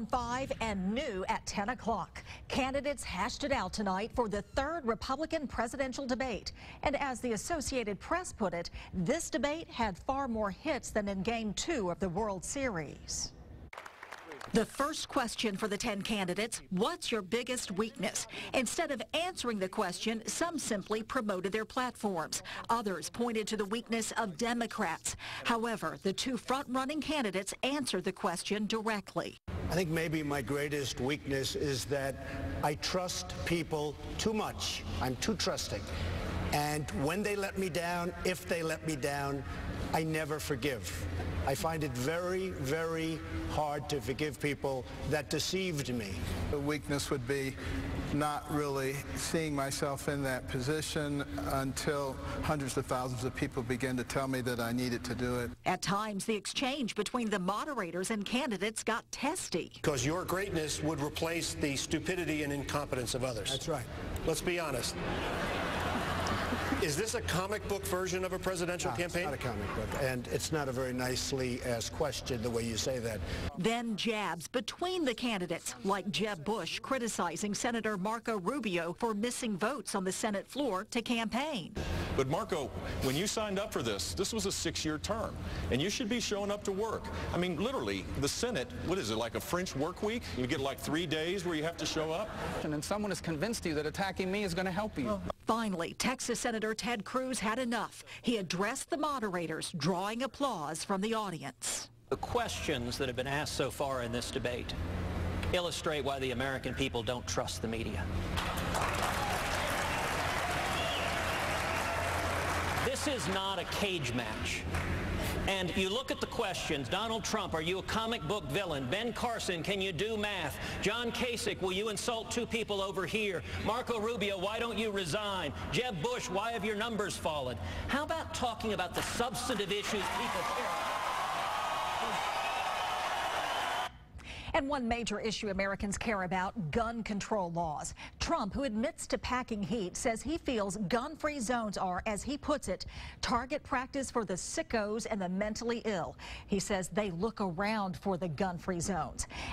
on 5 and new at 10 o'clock. Candidates hashed it out tonight for the third Republican presidential debate. And as the Associated Press put it, this debate had far more hits than in Game 2 of the World Series. The first question for the 10 candidates, what's your biggest weakness? Instead of answering the question, some simply promoted their platforms. Others pointed to the weakness of Democrats. However, the two front-running candidates answered the question directly. I think maybe my greatest weakness is that I trust people too much. I'm too trusting. And when they let me down, if they let me down, I never forgive. I find it very, very hard to forgive people that deceived me. The weakness would be not really seeing myself in that position until hundreds of thousands of people begin to tell me that I needed to do it. At times, the exchange between the moderators and candidates got testy. Because your greatness would replace the stupidity and incompetence of others. That's right. Let's be honest. Is this a comic book version of a presidential campaign? It's not a comic book, and it's not a very nicely asked question the way you say that. Then jabs between the candidates, like Jeb Bush criticizing Senator Marco Rubio for missing votes on the Senate floor to campaign. But Marco, when you signed up for this was a 6-year term, and you should be showing up to work. I mean, literally, the Senate, what is it, like a French work week? You get like 3 days where you have to show up? And someone has convinced you that attacking me is going to help you. Finally, Texas Senator Ted Cruz had enough. He addressed the moderators, drawing applause from the audience. The questions that have been asked so far in this debate illustrate why the American people don't trust the media. This is not a cage match. And you look at the questions. Donald Trump, are you a comic book villain? Ben Carson, can you do math? John Kasich, will you insult 2 people over here? Marco Rubio, why don't you resign? Jeb Bush, why have your numbers fallen? How about talking about the substantive issues people care about? And one major issue Americans care about, gun control laws. Trump, who admits to packing heat, says he feels gun-free zones are, as he puts it, target practice for the sickos and the mentally ill. He says they look around for the gun-free zones.